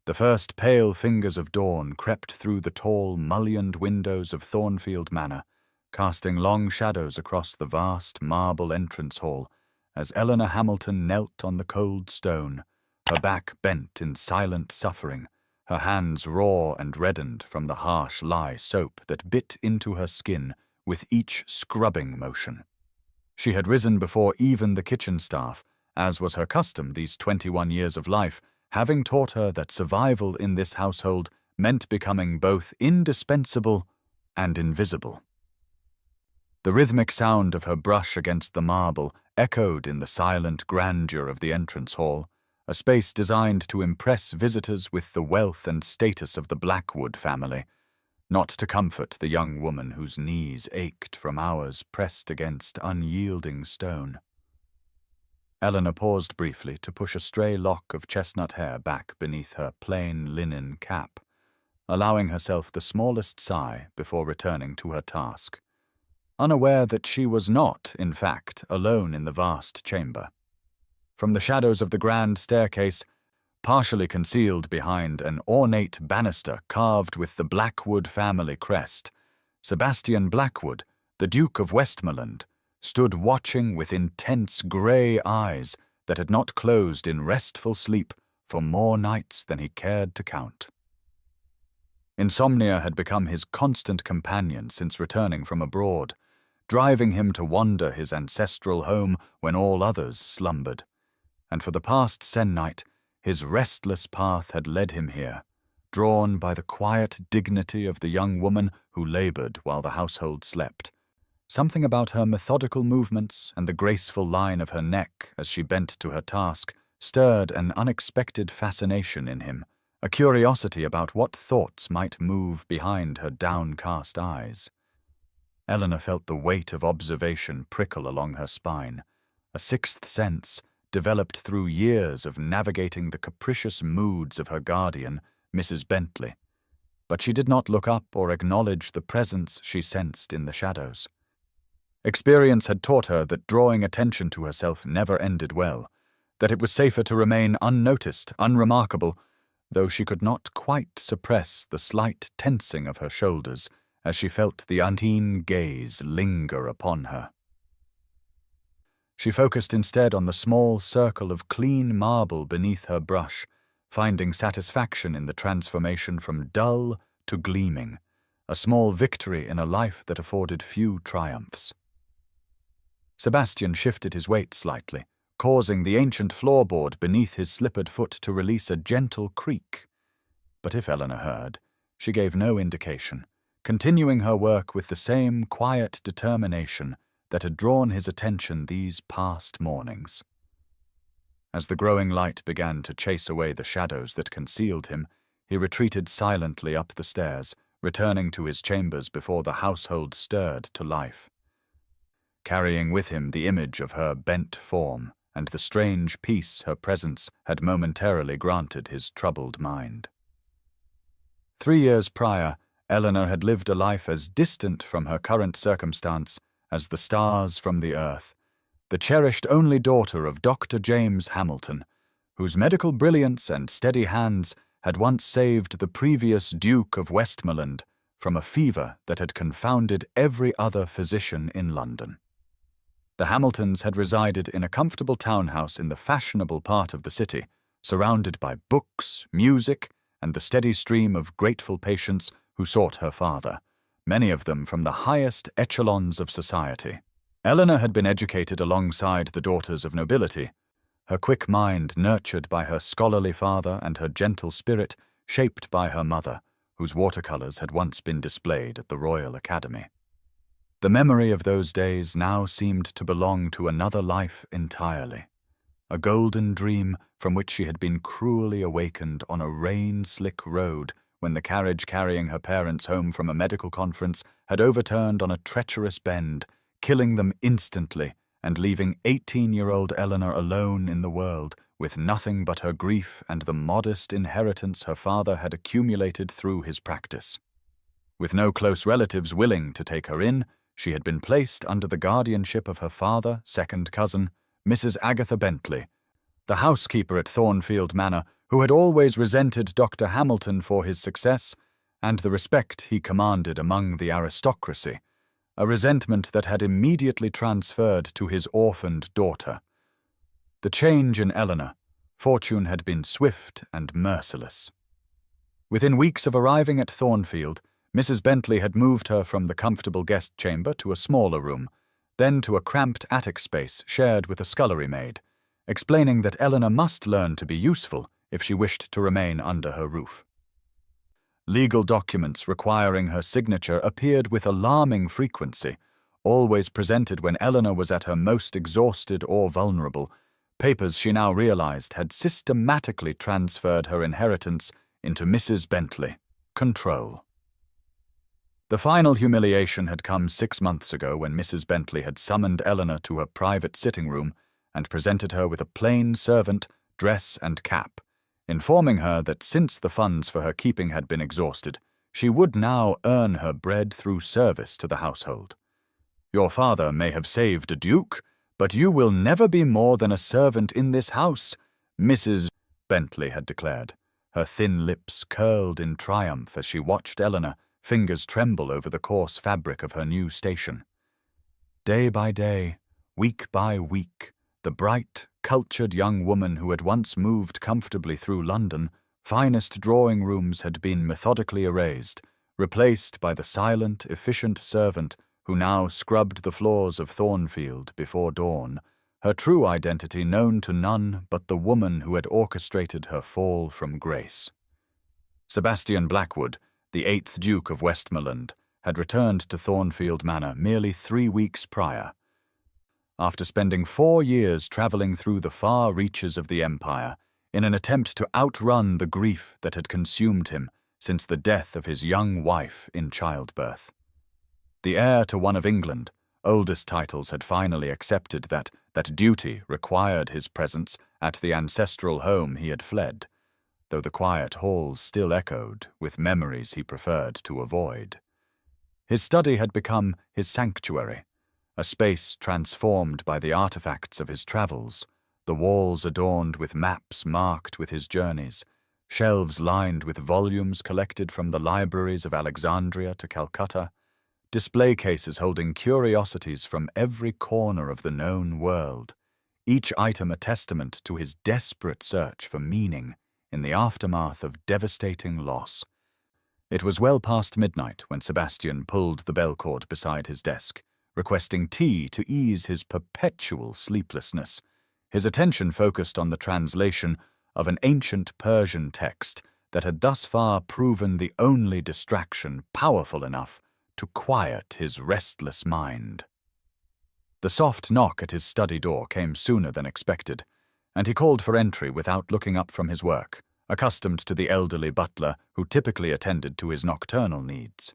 The first pale fingers of dawn crept through the tall, mullioned windows of Thornfield Manor, casting long shadows across the vast marble entrance hall as Eleanor Hamilton knelt on the cold stone, her back bent in silent suffering, her hands raw and reddened from the harsh lye soap that bit into her skin with each scrubbing motion. She had risen before even the kitchen staff, as was her custom these 21 years of life, having taught her that survival in this household meant becoming both indispensable and invisible. The rhythmic sound of her brush against the marble echoed in the silent grandeur of the entrance hall, a space designed to impress visitors with the wealth and status of the Blackwood family, not to comfort the young woman whose knees ached from hours pressed against unyielding stone. Eleanor paused briefly to push a stray lock of chestnut hair back beneath her plain linen cap, allowing herself the smallest sigh before returning to her task, unaware that she was not, in fact, alone in the vast chamber. From the shadows of the grand staircase, partially concealed behind an ornate banister carved with the Blackwood family crest, Sebastian Blackwood, the Duke of Westmoreland, stood watching with intense grey eyes that had not closed in restful sleep for more nights than he cared to count. Insomnia had become his constant companion since returning from abroad, driving him to wander his ancestral home when all others slumbered, and for the past se'nnight his restless path had led him here, drawn by the quiet dignity of the young woman who labored while the household slept. Something about her methodical movements and the graceful line of her neck as she bent to her task stirred an unexpected fascination in him, a curiosity about what thoughts might move behind her downcast eyes. Eleanor felt the weight of observation prickle along her spine, a sixth sense developed through years of navigating the capricious moods of her guardian, Mrs. Bentley. But she did not look up or acknowledge the presence she sensed in the shadows. Experience had taught her that drawing attention to herself never ended well, that it was safer to remain unnoticed, unremarkable, though she could not quite suppress the slight tensing of her shoulders as she felt the unseen gaze linger upon her. She focused instead on the small circle of clean marble beneath her brush, finding satisfaction in the transformation from dull to gleaming, a small victory in a life that afforded few triumphs. Sebastian shifted his weight slightly, causing the ancient floorboard beneath his slippered foot to release a gentle creak. But if Eleanor heard, she gave no indication, continuing her work with the same quiet determination that had drawn his attention these past mornings. As the growing light began to chase away the shadows that concealed him, he retreated silently up the stairs, returning to his chambers before the household stirred to life, carrying with him the image of her bent form and the strange peace her presence had momentarily granted his troubled mind. 3 years prior, Eleanor had lived a life as distant from her current circumstance as the stars from the earth, the cherished only daughter of Dr. James Hamilton, whose medical brilliance and steady hands had once saved the previous Duke of Westmoreland from a fever that had confounded every other physician in London. The Hamiltons had resided in a comfortable townhouse in the fashionable part of the city, surrounded by books, music, and the steady stream of grateful patients who sought her father, many of them from the highest echelons of society. Eleanor had been educated alongside the daughters of nobility, her quick mind nurtured by her scholarly father and her gentle spirit shaped by her mother, whose watercolors had once been displayed at the Royal Academy. The memory of those days now seemed to belong to another life entirely, a golden dream from which she had been cruelly awakened on a rain-slick road when the carriage carrying her parents home from a medical conference had overturned on a treacherous bend, killing them instantly and leaving 18-year-old Eleanor alone in the world with nothing but her grief and the modest inheritance her father had accumulated through his practice. With no close relatives willing to take her in, she had been placed under the guardianship of her father, second cousin, Mrs. Agatha Bentley, the housekeeper at Thornfield Manor, who had always resented Dr. Hamilton for his success and the respect he commanded among the aristocracy, a resentment that had immediately transferred to his orphaned daughter. The change in Eleanor, fortune had been swift and merciless. Within weeks of arriving at Thornfield, Mrs. Bentley had moved her from the comfortable guest chamber to a smaller room, then to a cramped attic space shared with a scullery maid, explaining that Eleanor must learn to be useful if she wished to remain under her roof. Legal documents requiring her signature appeared with alarming frequency, always presented when Eleanor was at her most exhausted or vulnerable. Papers she now realized had systematically transferred her inheritance into Mrs. Bentley. Control. The final humiliation had come 6 months ago when Mrs. Bentley had summoned Eleanor to her private sitting room and presented her with a plain servant, dress and cap, informing her that since the funds for her keeping had been exhausted, she would now earn her bread through service to the household. "Your father may have saved a duke, but you will never be more than a servant in this house," Mrs. Bentley had declared, her thin lips curled in triumph as she watched Eleanor, fingers tremble over the coarse fabric of her new station. Day by day, week by week, the bright, cultured young woman who had once moved comfortably through London, finest drawing rooms had been methodically erased, replaced by the silent, efficient servant who now scrubbed the floors of Thornfield before dawn, her true identity known to none but the woman who had orchestrated her fall from grace. Sebastian Blackwood, the 8th Duke of Westmoreland, had returned to Thornfield Manor merely 3 weeks prior. After spending 4 years travelling through the far reaches of the empire in an attempt to outrun the grief that had consumed him since the death of his young wife in childbirth. The heir to one of England's oldest titles had finally accepted that duty required his presence at the ancestral home he had fled, though the quiet halls still echoed with memories he preferred to avoid. His study had become his sanctuary, a space transformed by the artifacts of his travels, the walls adorned with maps marked with his journeys, shelves lined with volumes collected from the libraries of Alexandria to Calcutta, display cases holding curiosities from every corner of the known world, each item a testament to his desperate search for meaning in the aftermath of devastating loss. It was well past midnight when Sebastian pulled the bell cord beside his desk, requesting tea to ease his perpetual sleeplessness, his attention focused on the translation of an ancient Persian text that had thus far proven the only distraction powerful enough to quiet his restless mind. The soft knock at his study door came sooner than expected, and he called for entry without looking up from his work, accustomed to the elderly butler who typically attended to his nocturnal needs.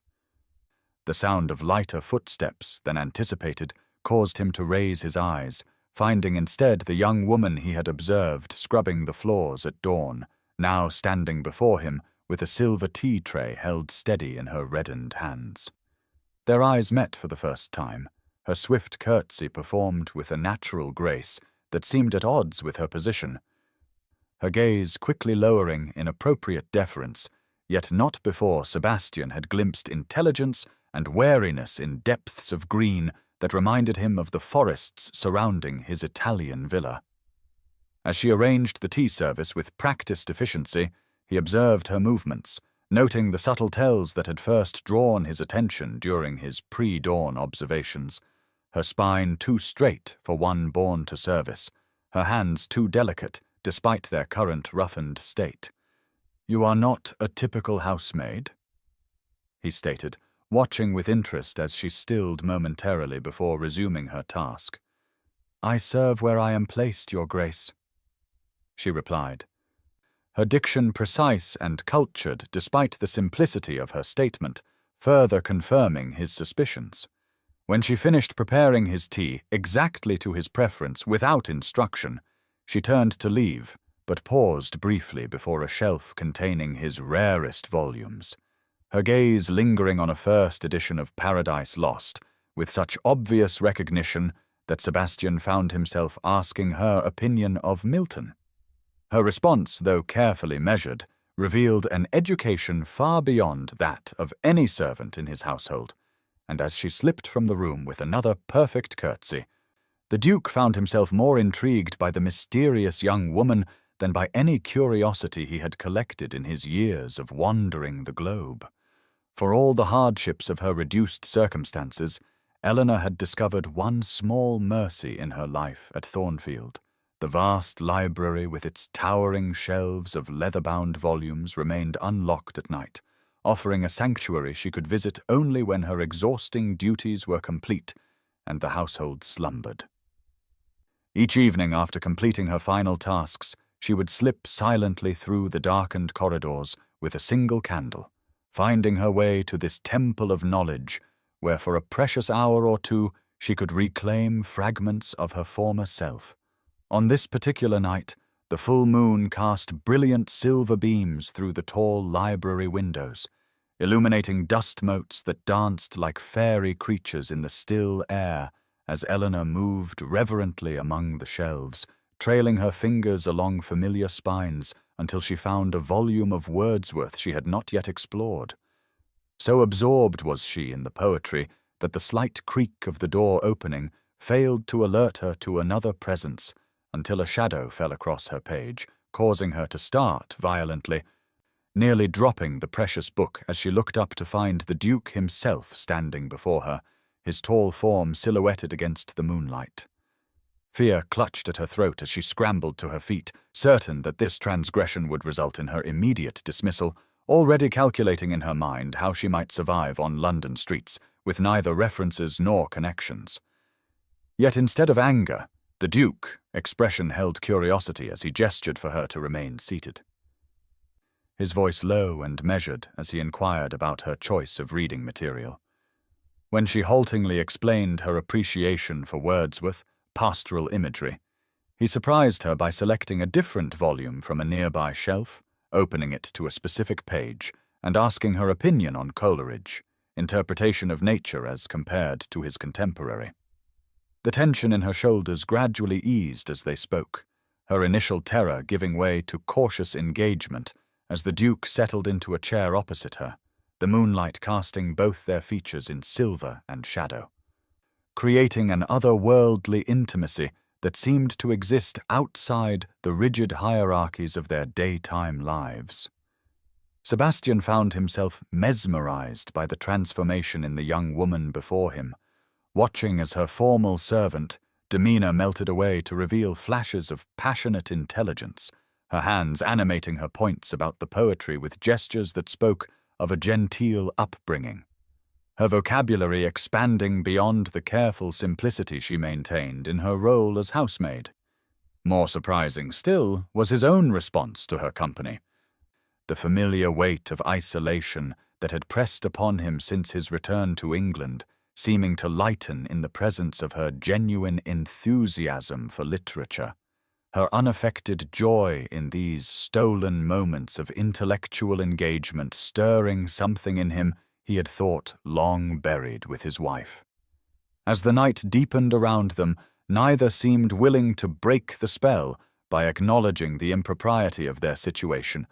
The sound of lighter footsteps than anticipated caused him to raise his eyes, finding instead the young woman he had observed scrubbing the floors at dawn, now standing before him with a silver tea tray held steady in her reddened hands. Their eyes met for the first time, her swift curtsy performed with a natural grace that seemed at odds with her position, her gaze quickly lowering in appropriate deference, yet not before Sebastian had glimpsed intelligence and wariness in depths of green that reminded him of the forests surrounding his Italian villa. As she arranged the tea service with practiced efficiency, he observed her movements, noting the subtle tells that had first drawn his attention during his pre-dawn observations, her spine too straight for one born to service, her hands too delicate despite their current roughened state. "You are not a typical housemaid," he stated, watching with interest as she stilled momentarily before resuming her task. "I serve where I am placed, Your Grace," she replied, her diction precise and cultured despite the simplicity of her statement, further confirming his suspicions. When she finished preparing his tea exactly to his preference without instruction, she turned to leave, but paused briefly before a shelf containing his rarest volumes, her gaze lingering on a first edition of Paradise Lost, with such obvious recognition that Sebastian found himself asking her opinion of Milton. Her response, though carefully measured, revealed an education far beyond that of any servant in his household, and as she slipped from the room with another perfect curtsy, the Duke found himself more intrigued by the mysterious young woman than by any curiosity he had collected in his years of wandering the globe. For all the hardships of her reduced circumstances, Eleanor had discovered one small mercy in her life at Thornfield. The vast library with its towering shelves of leather-bound volumes remained unlocked at night, offering a sanctuary she could visit only when her exhausting duties were complete and the household slumbered. Each evening after completing her final tasks, she would slip silently through the darkened corridors with a single candle, finding her way to this temple of knowledge, where for a precious hour or two she could reclaim fragments of her former self. On this particular night, the full moon cast brilliant silver beams through the tall library windows, illuminating dust motes that danced like fairy creatures in the still air as Eleanor moved reverently among the shelves, trailing her fingers along familiar spines until she found a volume of Wordsworth she had not yet explored. So absorbed was she in the poetry that the slight creak of the door opening failed to alert her to another presence until a shadow fell across her page, causing her to start violently, nearly dropping the precious book as she looked up to find the Duke himself standing before her, his tall form silhouetted against the moonlight. Fear clutched at her throat as she scrambled to her feet, certain that this transgression would result in her immediate dismissal, already calculating in her mind how she might survive on London streets with neither references nor connections. Yet instead of anger, the Duke expression held curiosity as he gestured for her to remain seated. His voice low and measured as he inquired about her choice of reading material. When she haltingly explained her appreciation for Wordsworth, pastoral imagery, he surprised her by selecting a different volume from a nearby shelf, opening it to a specific page, and asking her opinion on Coleridge, interpretation of nature as compared to his contemporary. The tension in her shoulders gradually eased as they spoke, her initial terror giving way to cautious engagement as the Duke settled into a chair opposite her, the moonlight casting both their features in silver and shadow, creating an otherworldly intimacy that seemed to exist outside the rigid hierarchies of their daytime lives. Sebastian found himself mesmerized by the transformation in the young woman before him, watching as her formal servant, demeanor melted away to reveal flashes of passionate intelligence, her hands animating her points about the poetry with gestures that spoke of a genteel upbringing, her vocabulary expanding beyond the careful simplicity she maintained in her role as housemaid. More surprising still was his own response to her company. The familiar weight of isolation that had pressed upon him since his return to England, seeming to lighten in the presence of her genuine enthusiasm for literature, her unaffected joy in these stolen moments of intellectual engagement stirring something in him he had thought long buried with his wife. As the night deepened around them, neither seemed willing to break the spell by acknowledging the impropriety of their situation,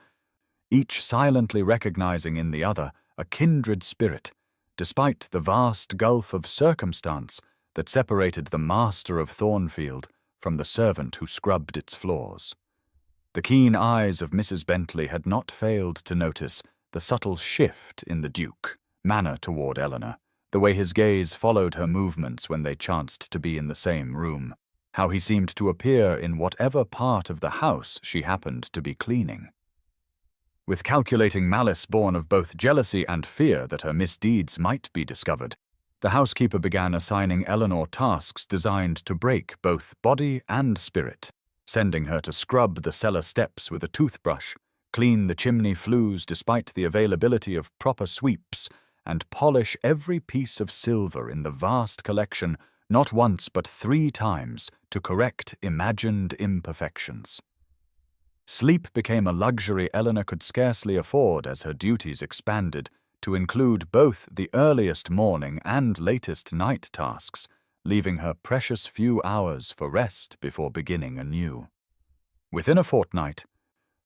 each silently recognizing in the other a kindred spirit, despite the vast gulf of circumstance that separated the master of Thornfield from the servant who scrubbed its floors. The keen eyes of Mrs. Bentley had not failed to notice the subtle shift in the Duke, manner toward Eleanor, the way his gaze followed her movements when they chanced to be in the same room, how he seemed to appear in whatever part of the house she happened to be cleaning. With calculating malice born of both jealousy and fear that her misdeeds might be discovered, the housekeeper began assigning Eleanor tasks designed to break both body and spirit, sending her to scrub the cellar steps with a toothbrush, clean the chimney flues despite the availability of proper sweeps, and polish every piece of silver in the vast collection not once but 3 times to correct imagined imperfections. Sleep became a luxury Eleanor could scarcely afford as her duties expanded to include both the earliest morning and latest night tasks, leaving her precious few hours for rest before beginning anew. Within a fortnight,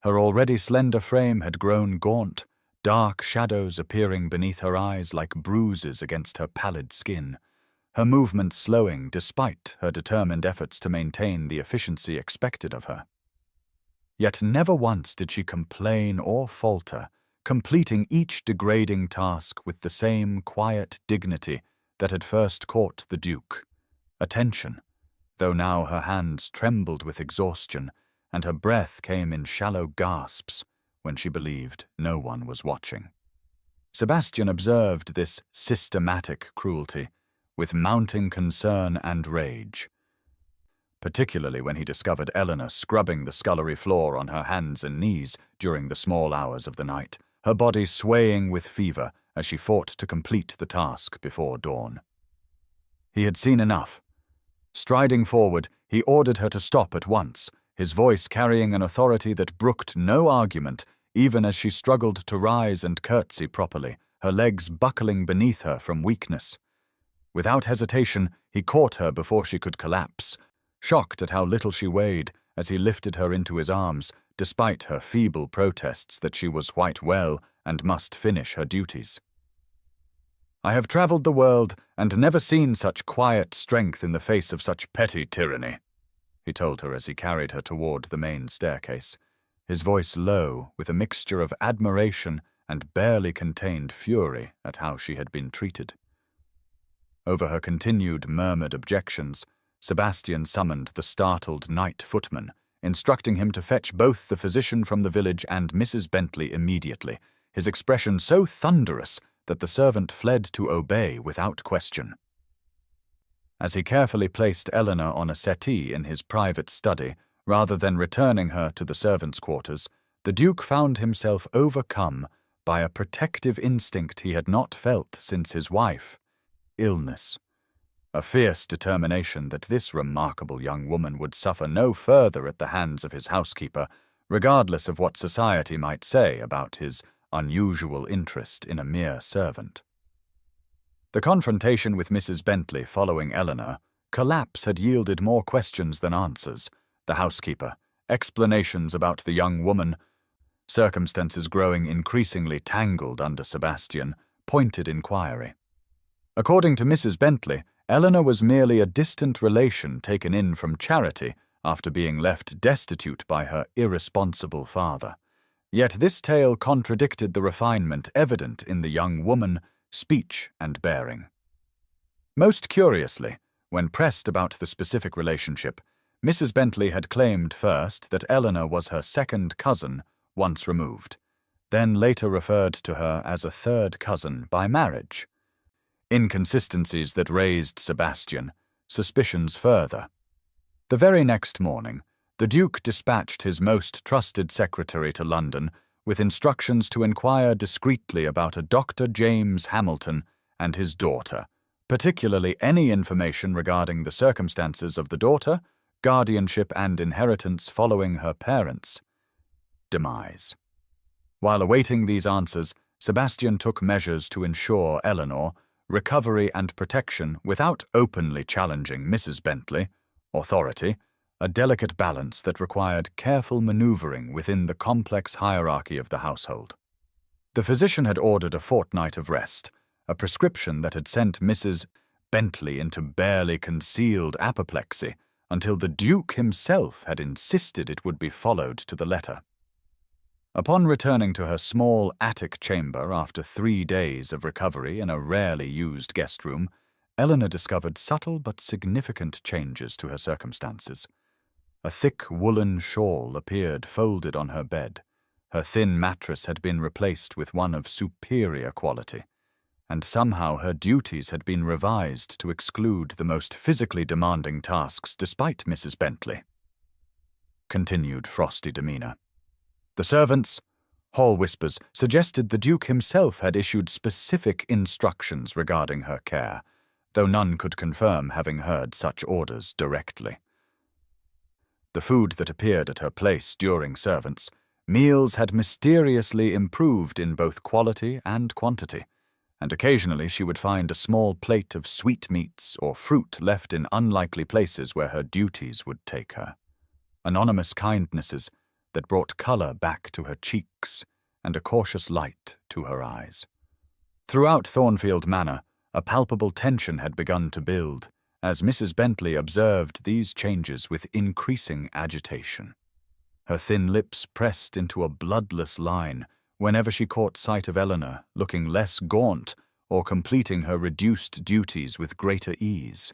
Her already slender frame had grown gaunt, dark shadows appearing beneath her eyes like bruises against her pallid skin, her movements slowing despite her determined efforts to maintain the efficiency expected of her. Yet never once did she complain or falter, completing each degrading task with the same quiet dignity that had first caught the Duke. Attention, though now her hands trembled with exhaustion, and her breath came in shallow gasps when she believed no one was watching. Sebastian observed this systematic cruelty with mounting concern and rage, particularly when he discovered Eleanor scrubbing the scullery floor on her hands and knees during the small hours of the night, her body swaying with fever as she fought to complete the task before dawn. He had seen enough. Striding forward, he ordered her to stop at once, his voice carrying an authority that brooked no argument, even as she struggled to rise and curtsy properly, her legs buckling beneath her from weakness. Without hesitation, he caught her before she could collapse, shocked at how little she weighed as he lifted her into his arms, despite her feeble protests that she was quite well and must finish her duties. "I have travelled the world and never seen such quiet strength in the face of such petty tyranny," he told her as he carried her toward the main staircase, his voice low with a mixture of admiration and barely contained fury at how she had been treated. Over her continued murmured objections, Sebastian summoned the startled night footman, instructing him to fetch both the physician from the village and Mrs. Bentley immediately, his expression so thunderous that the servant fled to obey without question. As he carefully placed Eleanor on a settee in his private study, rather than returning her to the servants' quarters, the Duke found himself overcome by a protective instinct he had not felt since his wife, illness. A fierce determination that this remarkable young woman would suffer no further at the hands of his housekeeper, regardless of what society might say about his unusual interest in a mere servant. The confrontation with Mrs. Bentley following Eleanor, collapse had yielded more questions than answers. The housekeeper, explanations about the young woman, circumstances growing increasingly tangled under Sebastian, pointed inquiry. According to Mrs. Bentley, Eleanor was merely a distant relation taken in from charity after being left destitute by her irresponsible father. Yet this tale contradicted the refinement evident in the young woman, speech and bearing. Most curiously, when pressed about the specific relationship, Mrs. Bentley had claimed first that Eleanor was her second cousin, once removed, then later referred to her as a third cousin by marriage. Inconsistencies that raised Sebastian, suspicions further. The very next morning, the Duke dispatched his most trusted secretary to London with instructions to inquire discreetly about a Dr. James Hamilton and his daughter, particularly any information regarding the circumstances of the daughter, guardianship and inheritance following her parents' demise. While awaiting these answers, Sebastian took measures to ensure Eleanor recovery and protection without openly challenging Mrs. Bentley, authority, a delicate balance that required careful maneuvering within the complex hierarchy of the household. The physician had ordered a fortnight of rest, a prescription that had sent Mrs. Bentley into barely concealed apoplexy until the Duke himself had insisted it would be followed to the letter. Upon returning to her small attic chamber after 3 days of recovery in a rarely used guest room, Eleanor discovered subtle but significant changes to her circumstances. A thick woolen shawl appeared folded on her bed. Her thin mattress had been replaced with one of superior quality, and somehow her duties had been revised to exclude the most physically demanding tasks despite Mrs. Bentley. Continued frosty demeanor. The servants, hall whispers, suggested the Duke himself had issued specific instructions regarding her care, though none could confirm having heard such orders directly. The food that appeared at her place during servants, meals had mysteriously improved in both quality and quantity, and occasionally she would find a small plate of sweetmeats or fruit left in unlikely places where her duties would take her. Anonymous kindnesses, that brought colour back to her cheeks and a cautious light to her eyes. Throughout Thornfield Manor, a palpable tension had begun to build, as Mrs. Bentley observed these changes with increasing agitation. Her thin lips pressed into a bloodless line whenever she caught sight of Eleanor looking less gaunt or completing her reduced duties with greater ease.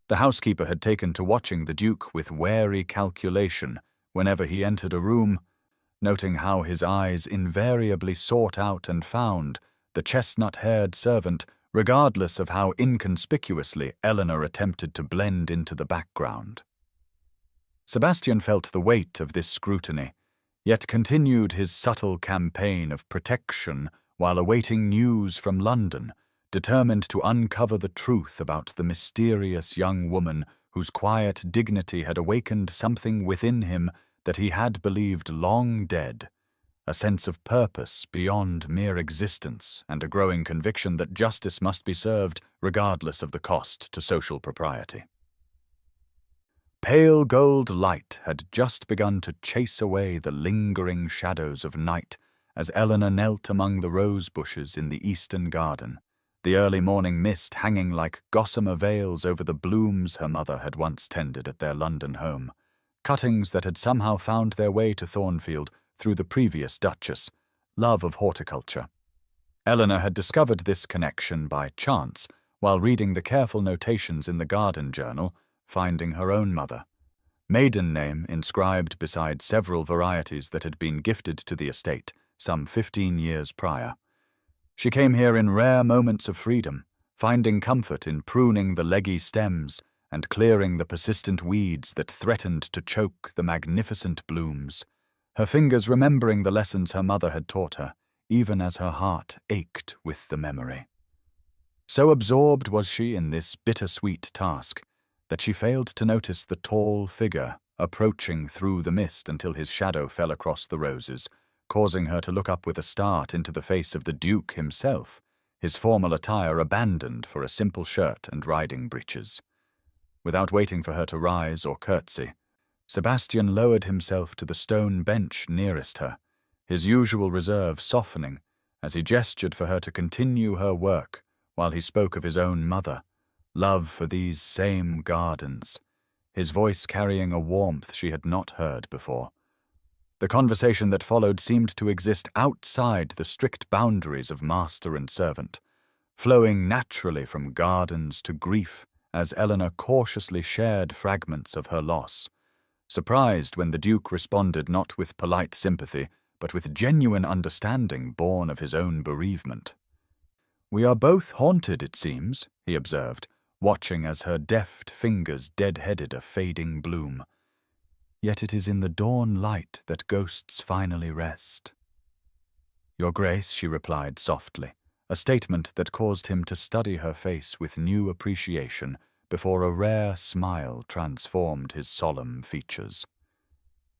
The housekeeper had taken to watching the Duke with wary calculation whenever he entered a room, noting how his eyes invariably sought out and found the chestnut-haired servant, regardless of how inconspicuously Eleanor attempted to blend into the background. Sebastian felt the weight of this scrutiny, yet continued his subtle campaign of protection while awaiting news from London, determined to uncover the truth about the mysterious young woman whose quiet dignity had awakened something within him that he had believed long dead, a sense of purpose beyond mere existence and a growing conviction that justice must be served regardless of the cost to social propriety. Pale gold light had just begun to chase away the lingering shadows of night as Eleanor knelt among the rose bushes in the eastern garden, the early morning mist hanging like gossamer veils over the blooms her mother had once tended at their London home, cuttings that had somehow found their way to Thornfield through the previous Duchess' love of horticulture. Eleanor had discovered this connection by chance while reading the careful notations in the garden journal, finding her own mother, maiden name inscribed beside several varieties that had been gifted to the estate some 15 years prior. She came here in rare moments of freedom, finding comfort in pruning the leggy stems and clearing the persistent weeds that threatened to choke the magnificent blooms, her fingers remembering the lessons her mother had taught her, even as her heart ached with the memory. So absorbed was she in this bittersweet task that she failed to notice the tall figure approaching through the mist until his shadow fell across the roses, causing her to look up with a start into the face of the Duke himself, his formal attire abandoned for a simple shirt and riding breeches. Without waiting for her to rise or curtsy, Sebastian lowered himself to the stone bench nearest her, his usual reserve softening as he gestured for her to continue her work while he spoke of his own mother, love for these same gardens, his voice carrying a warmth she had not heard before. The conversation that followed seemed to exist outside the strict boundaries of master and servant, flowing naturally from gardens to grief as Eleanor cautiously shared fragments of her loss, surprised when the Duke responded not with polite sympathy, but with genuine understanding born of his own bereavement. "We are both haunted, it seems," he observed, watching as her deft fingers dead-headed a fading bloom. "Yet it is in the dawn light that ghosts finally rest." "Your Grace," she replied softly, a statement that caused him to study her face with new appreciation before a rare smile transformed his solemn features.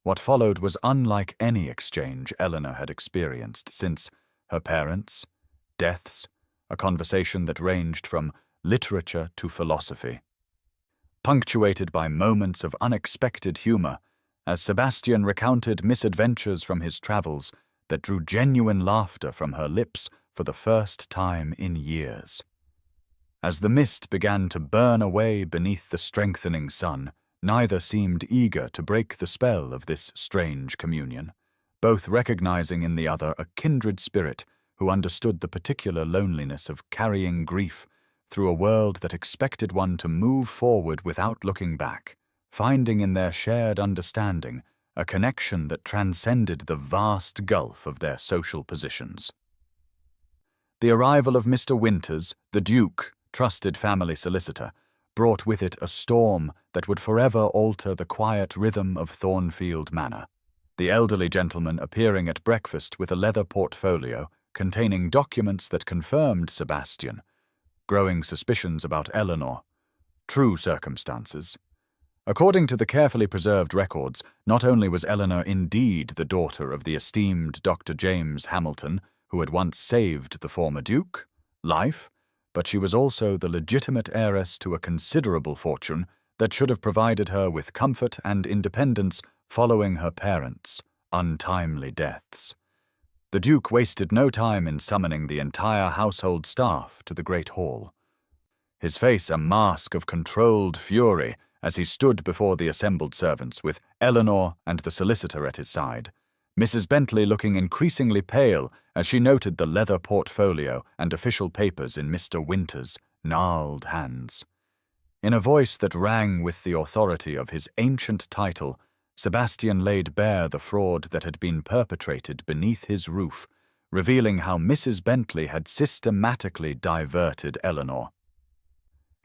What followed was unlike any exchange Eleanor had experienced since her parents, deaths, a conversation that ranged from literature to philosophy, punctuated by moments of unexpected humor as Sebastian recounted misadventures from his travels that drew genuine laughter from her lips for the first time in years. As the mist began to burn away beneath the strengthening sun, neither seemed eager to break the spell of this strange communion, both recognizing in the other a kindred spirit who understood the particular loneliness of carrying grief through a world that expected one to move forward without looking back, finding in their shared understanding a connection that transcended the vast gulf of their social positions. The arrival of Mr. Winters, the Duke, trusted family solicitor, brought with it a storm that would forever alter the quiet rhythm of Thornfield Manor, the elderly gentleman appearing at breakfast with a leather portfolio containing documents that confirmed Sebastian, growing suspicions about Eleanor, true circumstances. According to the carefully preserved records, not only was Eleanor indeed the daughter of the esteemed Dr. James Hamilton, who had once saved the former Duke, life, but she was also the legitimate heiress to a considerable fortune that should have provided her with comfort and independence following her parents, untimely deaths. The Duke wasted no time in summoning the entire household staff to the great hall, his face a mask of controlled fury as he stood before the assembled servants with Eleanor and the solicitor at his side, Mrs. Bentley looking increasingly pale as she noted the leather portfolio and official papers in Mr. Winter's gnarled hands. In a voice that rang with the authority of his ancient title, Sebastian laid bare the fraud that had been perpetrated beneath his roof, revealing how Mrs. Bentley had systematically diverted Eleanor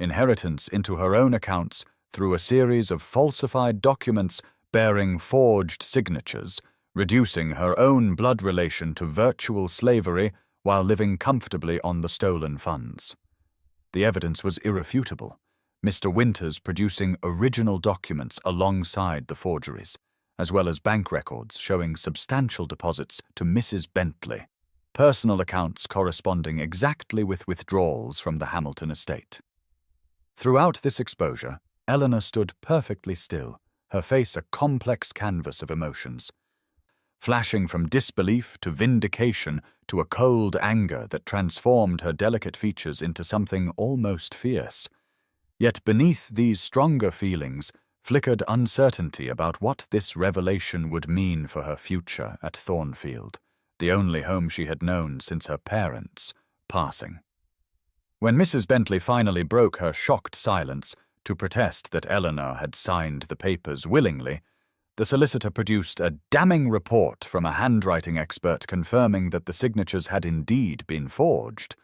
inheritance into her own accounts through a series of falsified documents bearing forged signatures, reducing her own blood relation to virtual slavery while living comfortably on the stolen funds. The evidence was irrefutable, Mr. Winters producing original documents alongside the forgeries, as well as bank records showing substantial deposits to Mrs. Bentley, personal accounts corresponding exactly with withdrawals from the Hamilton estate. Throughout this exposure, Eleanor stood perfectly still, her face a complex canvas of emotions, flashing from disbelief to vindication to a cold anger that transformed her delicate features into something almost fierce. Yet beneath these stronger feelings flickered uncertainty about what this revelation would mean for her future at Thornfield, the only home she had known since her parents' passing. When Mrs. Bentley finally broke her shocked silence to protest that Eleanor had signed the papers willingly, the solicitor produced a damning report from a handwriting expert confirming that the signatures had indeed been forged,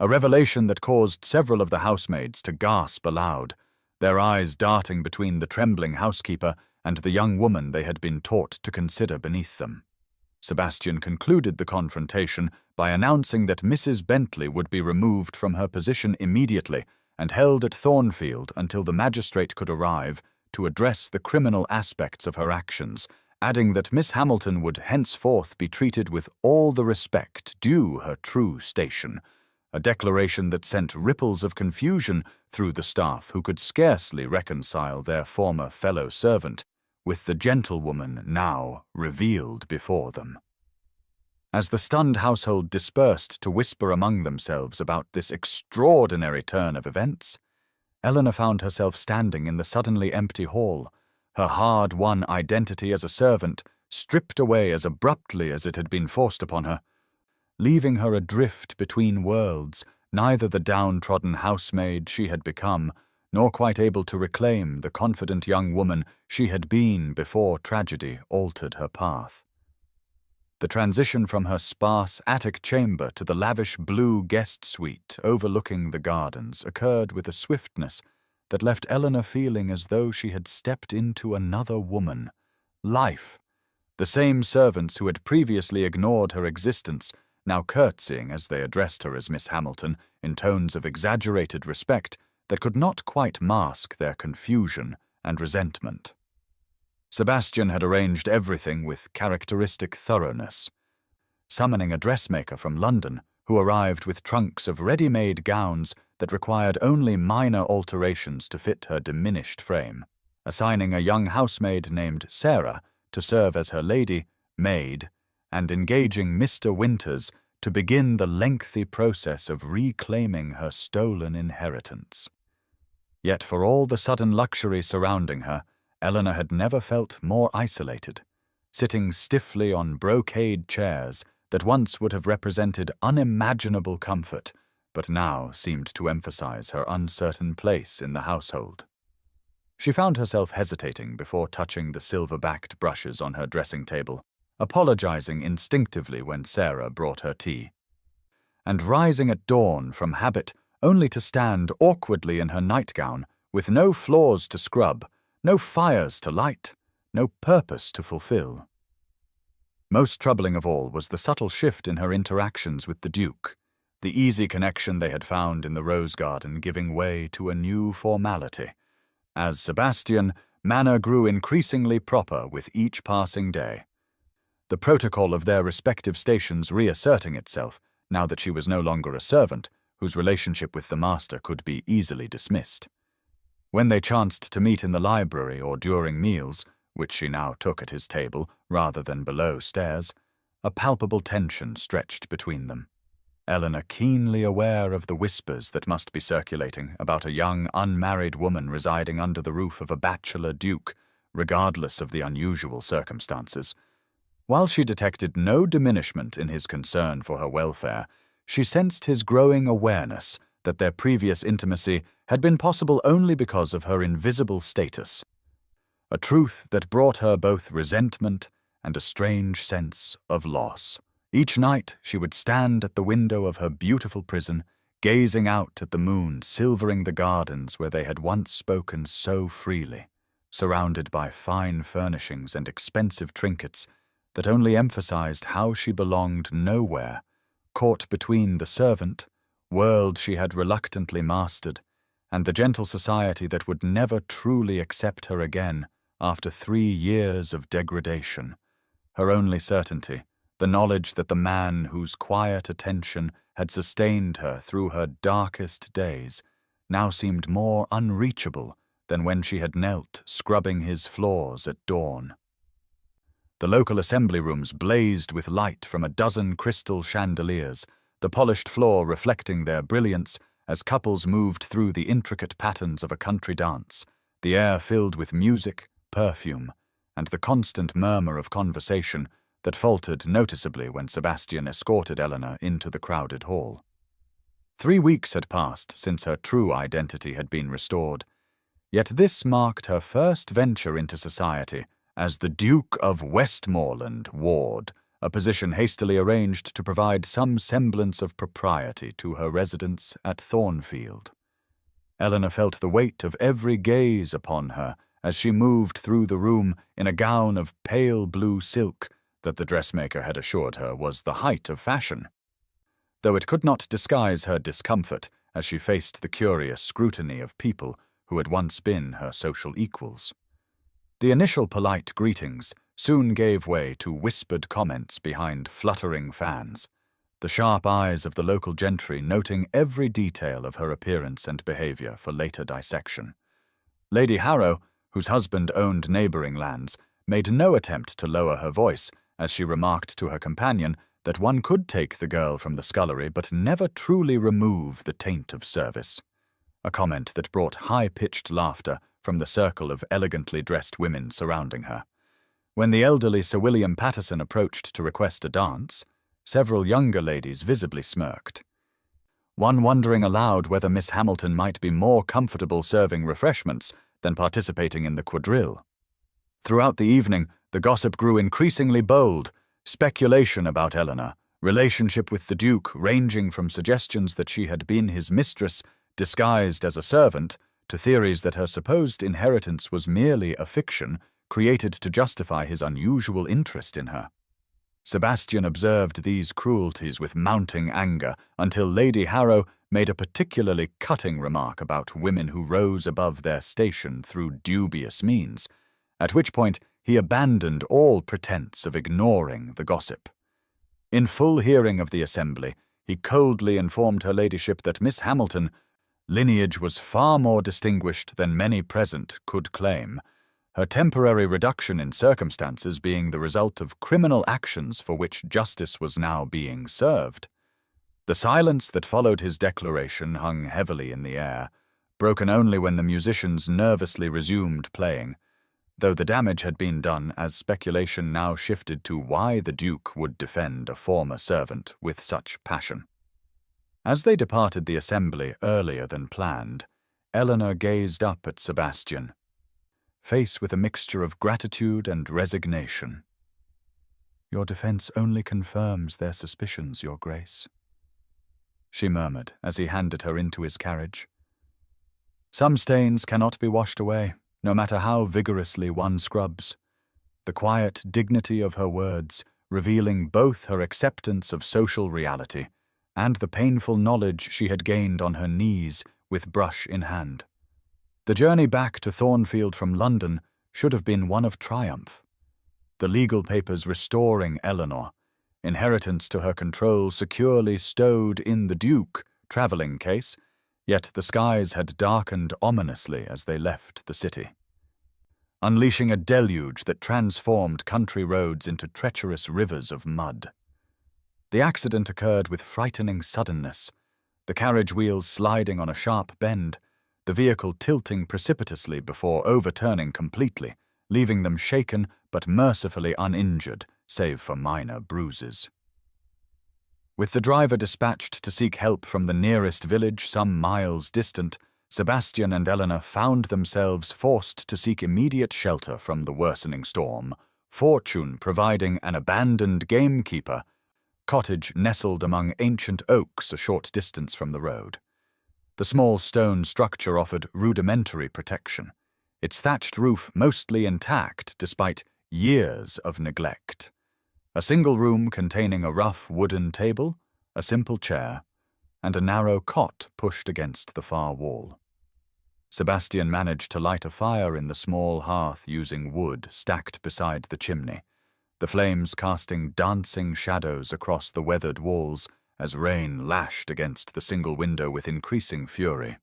a revelation that caused several of the housemaids to gasp aloud, their eyes darting between the trembling housekeeper and the young woman they had been taught to consider beneath them. Sebastian concluded the confrontation by announcing that Mrs. Bentley would be removed from her position immediately and held at Thornfield until the magistrate could arrive to address the criminal aspects of her actions, adding that Miss Hamilton would henceforth be treated with all the respect due her true station, a declaration that sent ripples of confusion through the staff who could scarcely reconcile their former fellow servant with the gentlewoman now revealed before them. As the stunned household dispersed to whisper among themselves about this extraordinary turn of events, Eleanor found herself standing in the suddenly empty hall, her hard-won identity as a servant stripped away as abruptly as it had been forced upon her, leaving her adrift between worlds, neither the downtrodden housemaid she had become, nor quite able to reclaim the confident young woman she had been before tragedy altered her path. The transition from her sparse attic chamber to the lavish blue guest suite overlooking the gardens occurred with a swiftness that left Eleanor feeling as though she had stepped into another woman, life. The same servants who had previously ignored her existence, now curtsying as they addressed her as Miss Hamilton in tones of exaggerated respect that could not quite mask their confusion and resentment. Sebastian had arranged everything with characteristic thoroughness, summoning a dressmaker from London who arrived with trunks of ready-made gowns that required only minor alterations to fit her diminished frame, assigning a young housemaid named Sarah to serve as her lady, maid, and engaging Mr. Winters to begin the lengthy process of reclaiming her stolen inheritance. Yet for all the sudden luxury surrounding her, Eleanor had never felt more isolated, sitting stiffly on brocade chairs that once would have represented unimaginable comfort, but now seemed to emphasize her uncertain place in the household. She found herself hesitating before touching the silver-backed brushes on her dressing table, apologizing instinctively when Sarah brought her tea, and rising at dawn from habit only to stand awkwardly in her nightgown with no floors to scrub, no fires to light, no purpose to fulfill. Most troubling of all was the subtle shift in her interactions with the Duke, the easy connection they had found in the rose garden giving way to a new formality. As Sebastian, manor grew increasingly proper with each passing day, the protocol of their respective stations reasserting itself now that she was no longer a servant whose relationship with the master could be easily dismissed. When they chanced to meet in the library or during meals, which she now took at his table rather than below stairs, a palpable tension stretched between them. Eleanor, keenly aware of the whispers that must be circulating about a young, unmarried woman residing under the roof of a bachelor duke, regardless of the unusual circumstances. While she detected no diminishment in his concern for her welfare, she sensed his growing awareness that their previous intimacy had been possible only because of her invisible status, a truth that brought her both resentment and a strange sense of loss. Each night she would stand at the window of her beautiful prison, gazing out at the moon silvering the gardens where they had once spoken so freely, surrounded by fine furnishings and expensive trinkets that only emphasized how she belonged nowhere, caught between the servant, world she had reluctantly mastered, and the gentle society that would never truly accept her again after 3 years of degradation. Her only certainty, the knowledge that the man whose quiet attention had sustained her through her darkest days now seemed more unreachable than when she had knelt scrubbing his floors at dawn. The local assembly rooms blazed with light from a dozen crystal chandeliers, the polished floor reflecting their brilliance as couples moved through the intricate patterns of a country dance, the air filled with music, perfume, and the constant murmur of conversation that faltered noticeably when Sebastian escorted Eleanor into the crowded hall. 3 weeks had passed since her true identity had been restored, yet this marked her first venture into society as the Duke of Westmoreland Ward, a position hastily arranged to provide some semblance of propriety to her residence at Thornfield. Eleanor felt the weight of every gaze upon her as she moved through the room in a gown of pale blue silk that the dressmaker had assured her was the height of fashion, though it could not disguise her discomfort as she faced the curious scrutiny of people who had once been her social equals. The initial polite greetings soon gave way to whispered comments behind fluttering fans, the sharp eyes of the local gentry noting every detail of her appearance and behavior for later dissection. Lady Harrow, whose husband owned neighboring lands, made no attempt to lower her voice as she remarked to her companion that one could take the girl from the scullery but never truly remove the taint of service, a comment that brought high-pitched laughter from the circle of elegantly dressed women surrounding her. When the elderly Sir William Patterson approached to request a dance, several younger ladies visibly smirked, one wondering aloud whether Miss Hamilton might be more comfortable serving refreshments than participating in the quadrille. Throughout the evening, the gossip grew increasingly bold, speculation about Eleanor, relationship with the Duke ranging from suggestions that she had been his mistress disguised as a servant to theories that her supposed inheritance was merely a fiction created to justify his unusual interest in her. Sebastian observed these cruelties with mounting anger until Lady Harrow made a particularly cutting remark about women who rose above their station through dubious means, at which point he abandoned all pretense of ignoring the gossip. In full hearing of the assembly, he coldly informed her ladyship that Miss Hamilton lineage was far more distinguished than many present could claim, her temporary reduction in circumstances being the result of criminal actions for which justice was now being served. The silence that followed his declaration hung heavily in the air, broken only when the musicians nervously resumed playing, though the damage had been done as speculation now shifted to why the Duke would defend a former servant with such passion. As they departed the assembly earlier than planned, Eleanor gazed up at Sebastian, face with a mixture of gratitude and resignation. "Your defense only confirms their suspicions, Your Grace," she murmured as he handed her into his carriage. Some stains cannot be washed away, no matter how vigorously one scrubs. The quiet dignity of her words, revealing both her acceptance of social reality and the painful knowledge she had gained on her knees with brush in hand. The journey back to Thornfield from London should have been one of triumph. The legal papers restoring Eleanor, inheritance to her control securely stowed in the Duke travelling case, yet the skies had darkened ominously as they left the city. unleashing a deluge that transformed country roads into treacherous rivers of mud. The accident occurred with frightening suddenness, the carriage wheels sliding on a sharp bend, the vehicle tilting precipitously before overturning completely, leaving them shaken but mercifully uninjured, save for minor bruises. With the driver dispatched to seek help from the nearest village some miles distant, Sebastian and Eleanor found themselves forced to seek immediate shelter from the worsening storm, fortune providing an abandoned gamekeeper cottage nestled among ancient oaks a short distance from the road. The small stone structure offered rudimentary protection, its thatched roof mostly intact despite years of neglect. A single room containing a rough wooden table, a simple chair, and a narrow cot pushed against the far wall. Sebastian managed to light a fire in the small hearth using wood stacked beside the chimney, the flames casting dancing shadows across the weathered walls as rain lashed against the single window with increasing fury.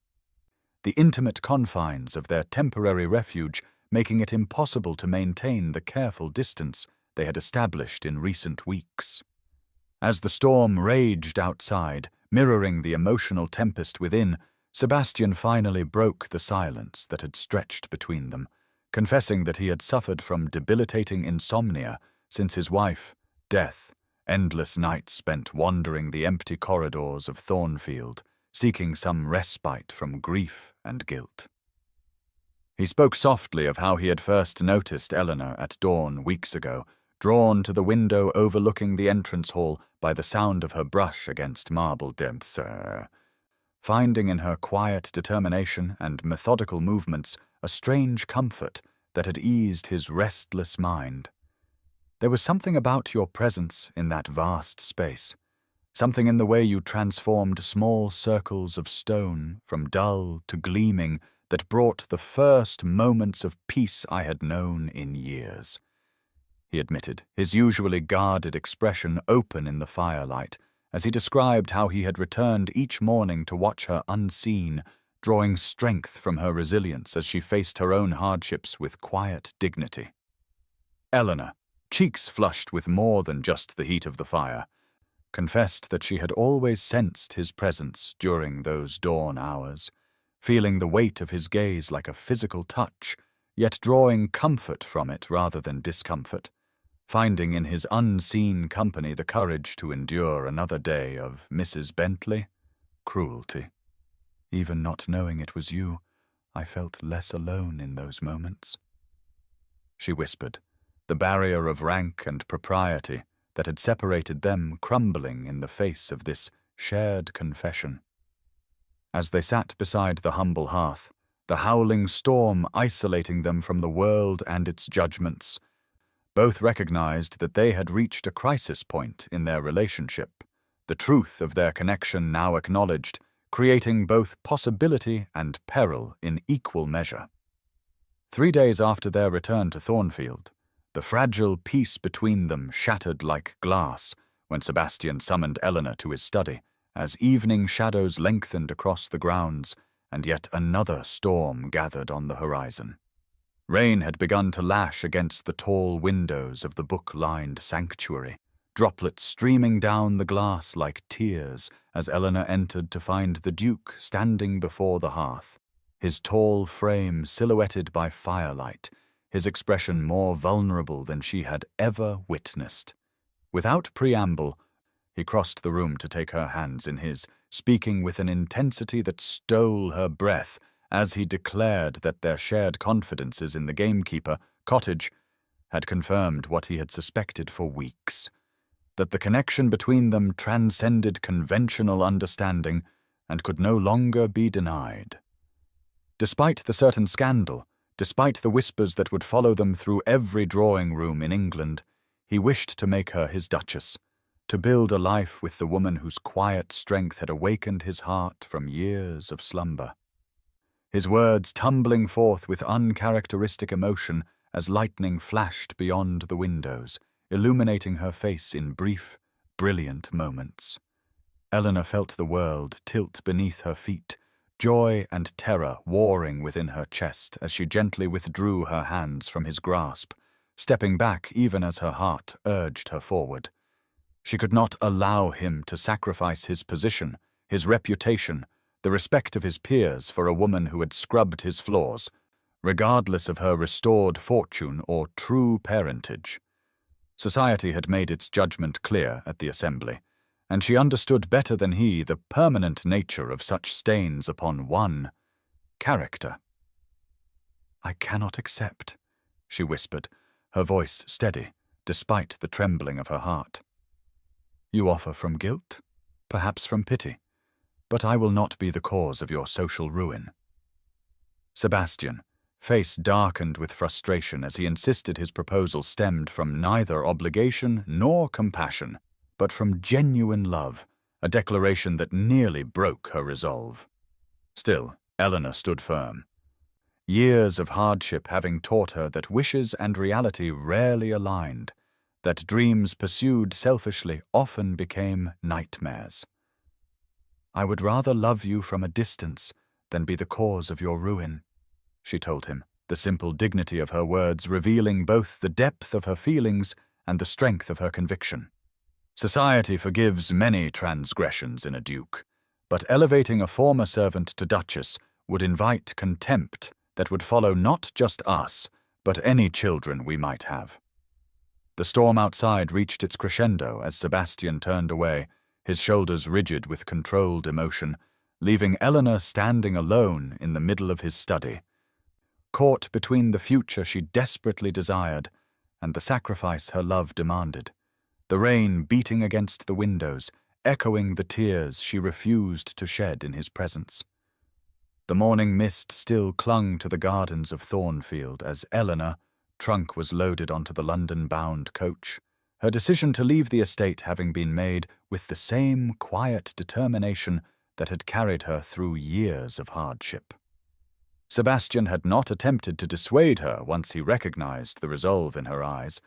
The intimate confines of their temporary refuge making it impossible to maintain the careful distance they had established in recent weeks. As the storm raged outside, mirroring the emotional tempest within, Sebastian finally broke the silence that had stretched between them, confessing that he had suffered from debilitating insomnia since his wife, death, endless nights spent wandering the empty corridors of Thornfield, seeking some respite from grief and guilt. He spoke softly of how he had first noticed Eleanor at dawn weeks ago, drawn to the window overlooking the entrance hall by the sound of her brush against marble depths, finding in her quiet determination and methodical movements a strange comfort that had eased his restless mind. There was something about your presence in that vast space, something in the way you transformed small circles of stone from dull to gleaming that brought the first moments of peace I had known in years. He admitted, his usually guarded expression open in the firelight, as he described how he had returned each morning to watch her unseen, drawing strength from her resilience as she faced her own hardships with quiet dignity. Eleanor, cheeks flushed with more than just the heat of the fire, confessed that she had always sensed his presence during those dawn hours, feeling the weight of his gaze like a physical touch, yet drawing comfort from it rather than discomfort, finding in his unseen company the courage to endure another day of Mrs. Bentley cruelty. Even not knowing it was you, I felt less alone in those moments. She whispered, the barrier of rank and propriety that had separated them crumbling in the face of this shared confession. As they sat beside the humble hearth, the howling storm isolating them from the world and its judgments, both recognized that they had reached a crisis point in their relationship, the truth of their connection now acknowledged, creating both possibility and peril in equal measure. 3 days after their return to Thornfield, the fragile peace between them shattered like glass when Sebastian summoned Eleanor to his study, as evening shadows lengthened across the grounds and yet another storm gathered on the horizon. Rain had begun to lash against the tall windows of the book-lined sanctuary, droplets streaming down the glass like tears as Eleanor entered to find the Duke standing before the hearth, his tall frame silhouetted by firelight, his expression more vulnerable than she had ever witnessed. Without preamble, he crossed the room to take her hands in his, speaking with an intensity that stole her breath as he declared that their shared confidences in the gamekeeper cottage had confirmed what he had suspected for weeks, that the connection between them transcended conventional understanding and could no longer be denied. Despite the certain scandal, despite the whispers that would follow them through every drawing-room in England, he wished to make her his duchess, to build a life with the woman whose quiet strength had awakened his heart from years of slumber. His words tumbling forth with uncharacteristic emotion as lightning flashed beyond the windows, illuminating her face in brief, brilliant moments. Eleanor felt the world tilt beneath her feet, joy and terror warring within her chest as she gently withdrew her hands from his grasp, stepping back even as her heart urged her forward. She could not allow him to sacrifice his position, his reputation, the respect of his peers for a woman who had scrubbed his floors, regardless of her restored fortune or true parentage. Society had made its judgment clear at the assembly, and she understood better than he the permanent nature of such stains upon one character. "I cannot accept," she whispered, her voice steady, despite the trembling of her heart. "You offer from guilt, perhaps from pity, but I will not be the cause of your social ruin." Sebastian, face darkened with frustration as he insisted his proposal stemmed from neither obligation nor compassion, but from genuine love, a declaration that nearly broke her resolve. Still, Eleanor stood firm. Years of hardship having taught her that wishes and reality rarely aligned, that dreams pursued selfishly often became nightmares. "I would rather love you from a distance than be the cause of your ruin," she told him, the simple dignity of her words revealing both the depth of her feelings and the strength of her conviction. Society forgives many transgressions in a duke, but elevating a former servant to duchess would invite contempt that would follow not just us, but any children we might have. The storm outside reached its crescendo as Sebastian turned away, his shoulders rigid with controlled emotion, leaving Eleanor standing alone in the middle of his study, caught between the future she desperately desired and the sacrifice her love demanded, the rain beating against the windows, echoing the tears she refused to shed in his presence. The morning mist still clung to the gardens of Thornfield as Eleanor, trunk was loaded onto the London-bound coach, her decision to leave the estate having been made with the same quiet determination that had carried her through years of hardship. Sebastian had not attempted to dissuade her once he recognized the resolve in her eyes,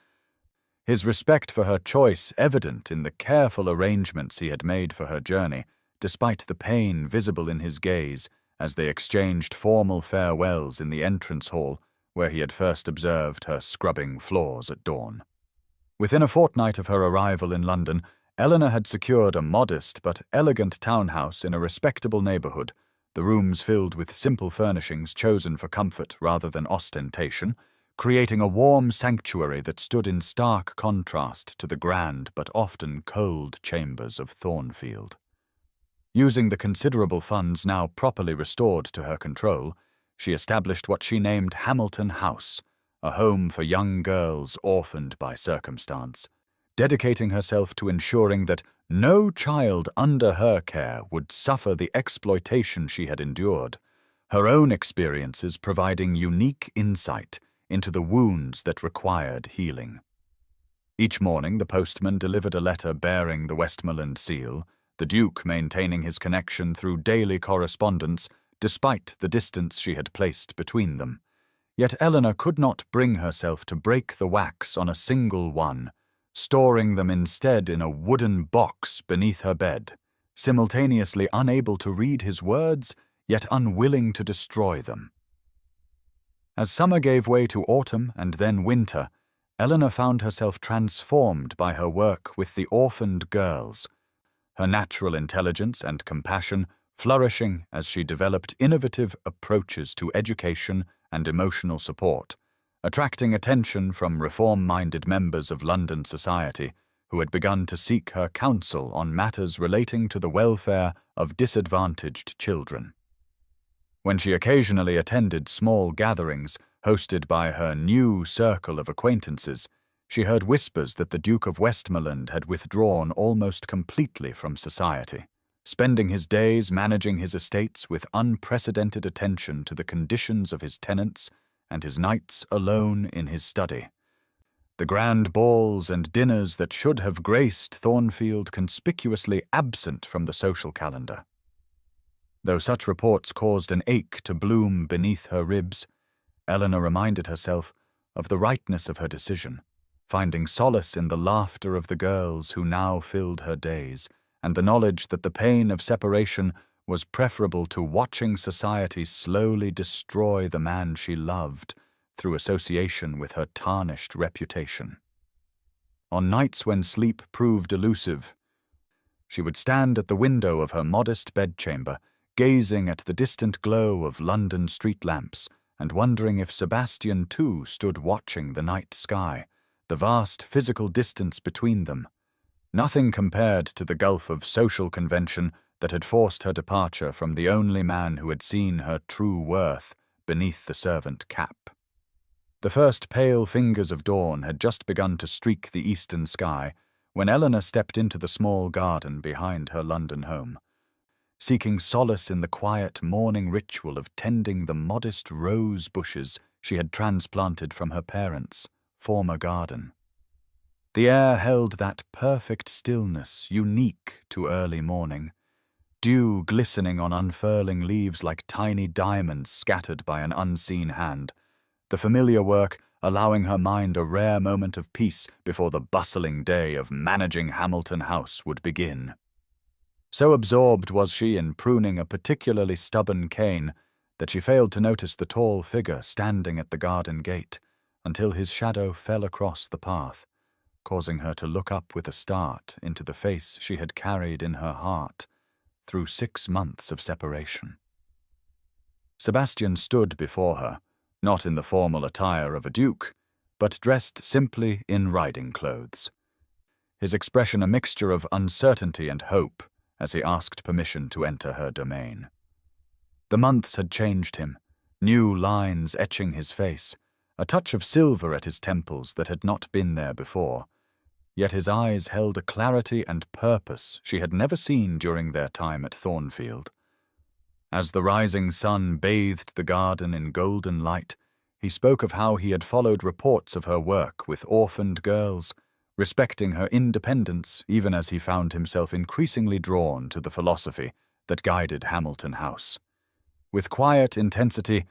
his respect for her choice evident in the careful arrangements he had made for her journey, despite the pain visible in his gaze as they exchanged formal farewells in the entrance hall where he had first observed her scrubbing floors at dawn. Within a fortnight of her arrival in London, Eleanor had secured a modest but elegant townhouse in a respectable neighbourhood, the rooms filled with simple furnishings chosen for comfort rather than ostentation, creating a warm sanctuary that stood in stark contrast to the grand but often cold chambers of Thornfield. Using the considerable funds now properly restored to her control, she established what she named Hamilton House, a home for young girls orphaned by circumstance, dedicating herself to ensuring that no child under her care would suffer the exploitation she had endured, her own experiences providing unique insight into the wounds that required healing. Each morning the postman delivered a letter bearing the Westmoreland seal, the Duke maintaining his connection through daily correspondence despite the distance she had placed between them. Yet Eleanor could not bring herself to break the wax on a single one, storing them instead in a wooden box beneath her bed, simultaneously unable to read his words, yet unwilling to destroy them. As summer gave way to autumn and then winter, Eleanor found herself transformed by her work with the orphaned girls, her natural intelligence and compassion flourishing as she developed innovative approaches to education and emotional support, attracting attention from reform-minded members of London society who had begun to seek her counsel on matters relating to the welfare of disadvantaged children. When she occasionally attended small gatherings hosted by her new circle of acquaintances, she heard whispers that the Duke of Westmoreland had withdrawn almost completely from society, spending his days managing his estates with unprecedented attention to the conditions of his tenants and his nights alone in his study. The grand balls and dinners that should have graced Thornfield conspicuously absent from the social calendar. Though such reports caused an ache to bloom beneath her ribs, Eleanor reminded herself of the rightness of her decision, finding solace in the laughter of the girls who now filled her days, and the knowledge that the pain of separation was preferable to watching society slowly destroy the man she loved through association with her tarnished reputation. On nights when sleep proved elusive, she would stand at the window of her modest bedchamber, gazing at the distant glow of London street lamps and wondering if Sebastian too stood watching the night sky, the vast physical distance between them. Nothing compared to the gulf of social convention that had forced her departure from the only man who had seen her true worth beneath the servant cap. The first pale fingers of dawn had just begun to streak the eastern sky when Eleanor stepped into the small garden behind her London home, seeking solace in the quiet morning ritual of tending the modest rose bushes she had transplanted from her parents' former garden. The air held that perfect stillness unique to early morning, dew glistening on unfurling leaves like tiny diamonds scattered by an unseen hand, the familiar work allowing her mind a rare moment of peace before the bustling day of managing Hamilton House would begin. So absorbed was she in pruning a particularly stubborn cane that she failed to notice the tall figure standing at the garden gate until his shadow fell across the path, causing her to look up with a start into the face she had carried in her heart through 6 months of separation. Sebastian stood before her, not in the formal attire of a duke, but dressed simply in riding clothes, his expression a mixture of uncertainty and hope as he asked permission to enter her domain. The months had changed him, new lines etching his face, a touch of silver at his temples that had not been there before, yet his eyes held a clarity and purpose she had never seen during their time at Thornfield. As the rising sun bathed the garden in golden light, he spoke of how he had followed reports of her work with orphaned girls, respecting her independence even as he found himself increasingly drawn to the philosophy that guided Hamilton House. With quiet intensity,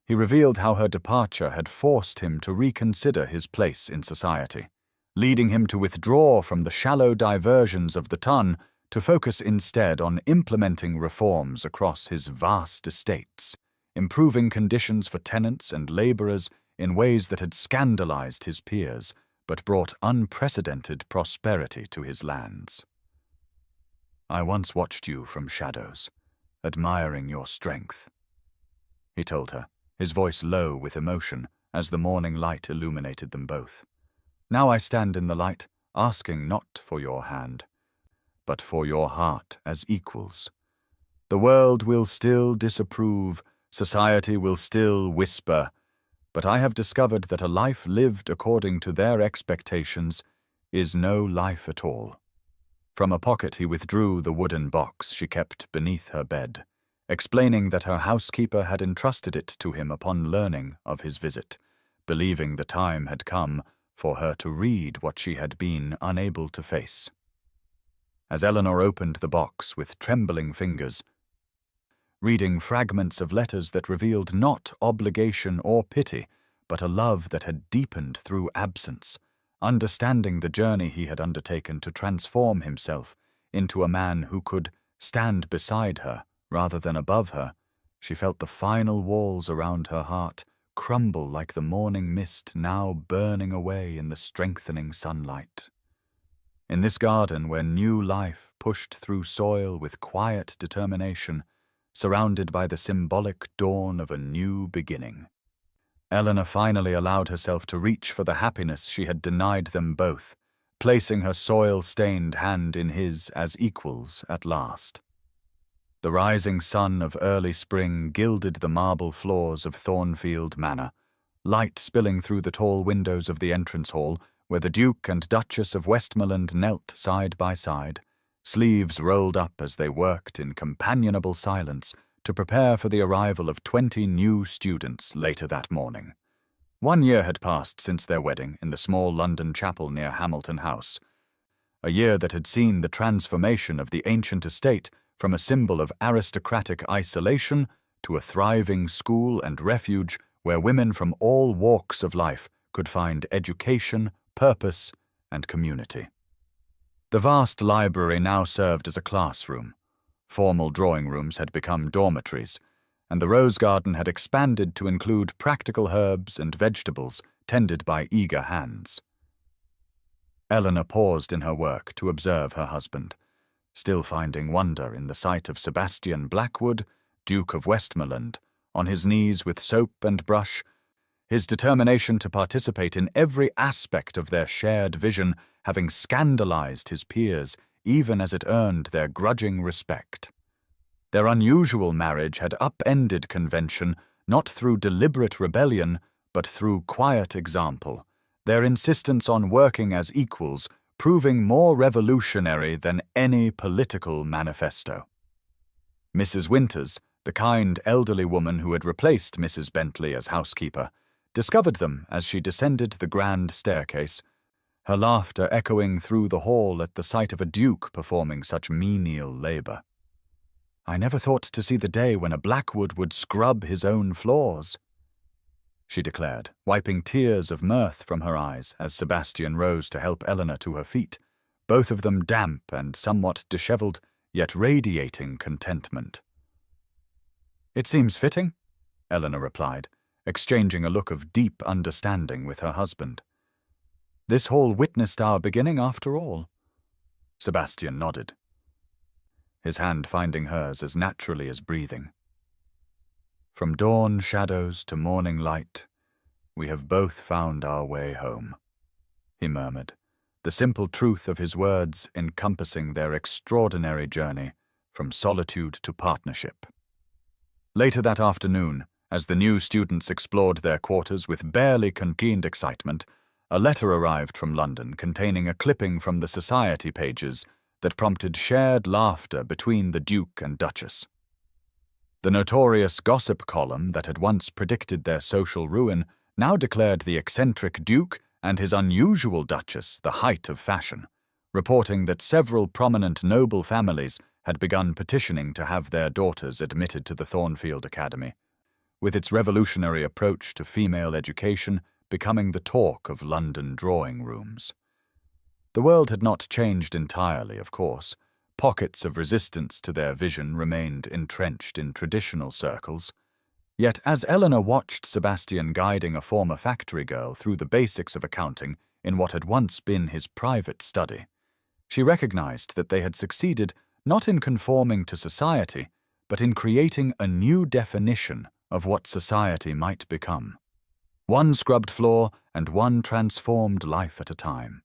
he revealed how her departure had forced him to reconsider his place in society, leading him to withdraw from the shallow diversions of the ton to focus instead on implementing reforms across his vast estates, improving conditions for tenants and labourers in ways that had scandalized his peers, but brought unprecedented prosperity to his lands. "I once watched you from shadows, admiring your strength," he told her, his voice low with emotion as the morning light illuminated them both. "Now I stand in the light, asking not for your hand, but for your heart as equals. The world will still disapprove, society will still whisper, but I have discovered that a life lived according to their expectations is no life at all." From a pocket he withdrew the wooden box she kept beneath her bed, explaining that her housekeeper had entrusted it to him upon learning of his visit, believing the time had come for her to read what she had been unable to face. As Eleanor opened the box with trembling fingers, reading fragments of letters that revealed not obligation or pity, but a love that had deepened through absence, understanding the journey he had undertaken to transform himself into a man who could stand beside her rather than above her, she felt the final walls around her heart crumble like the morning mist now burning away in the strengthening sunlight. In this garden where new life pushed through soil with quiet determination, surrounded by the symbolic dawn of a new beginning, Eleanor finally allowed herself to reach for the happiness she had denied them both, placing her soil-stained hand in his as equals at last. The rising sun of early spring gilded the marble floors of Thornfield Manor, light spilling through the tall windows of the entrance hall where the Duke and Duchess of Westmoreland knelt side by side, sleeves rolled up as they worked in companionable silence to prepare for the arrival of 20 new students later that morning. 1 year had passed since their wedding in the small London chapel near Hamilton House, a year that had seen the transformation of the ancient estate from a symbol of aristocratic isolation to a thriving school and refuge where women from all walks of life could find education, purpose, and community. The vast library now served as a classroom, Formal drawing rooms had become dormitories, and the rose garden had expanded to include practical herbs and vegetables tended by eager hands. Eleanor paused in her work to observe her husband, still finding wonder in the sight of Sebastian Blackwood, Duke of Westmoreland, on his knees with soap and brush, his determination to participate in every aspect of their shared vision having scandalized his peers even as it earned their grudging respect. Their unusual marriage had upended convention not through deliberate rebellion, but through quiet example, their insistence on working as equals proving more revolutionary than any political manifesto. Mrs. Winters, the kind elderly woman who had replaced Mrs. Bentley as housekeeper, discovered them as she descended the grand staircase, her laughter echoing through the hall at the sight of a duke performing such menial labor. "I never thought to see the day when a Blackwood would scrub his own floors," she declared, wiping tears of mirth from her eyes as Sebastian rose to help Eleanor to her feet, both of them damp and somewhat disheveled, yet radiating contentment. "It seems fitting," Eleanor replied, exchanging a look of deep understanding with her husband. "This hall witnessed our beginning after all." Sebastian nodded, his hand finding hers as naturally as breathing. "From dawn shadows to morning light, we have both found our way home," he murmured, the simple truth of his words encompassing their extraordinary journey from solitude to partnership. Later that afternoon, as the new students explored their quarters with barely contained excitement, a letter arrived from London containing a clipping from the society pages that prompted shared laughter between the Duke and Duchess. The notorious gossip column that had once predicted their social ruin now declared the eccentric Duke and his unusual Duchess the height of fashion, reporting that several prominent noble families had begun petitioning to have their daughters admitted to the Thornfield Academy, with its revolutionary approach to female education becoming the talk of London drawing rooms. The world had not changed entirely, of course. Pockets of resistance to their vision remained entrenched in traditional circles. Yet as Eleanor watched Sebastian guiding a former factory girl through the basics of accounting in what had once been his private study, she recognized that they had succeeded not in conforming to society, but in creating a new definition of what society might become. One scrubbed floor and one transformed life at a time.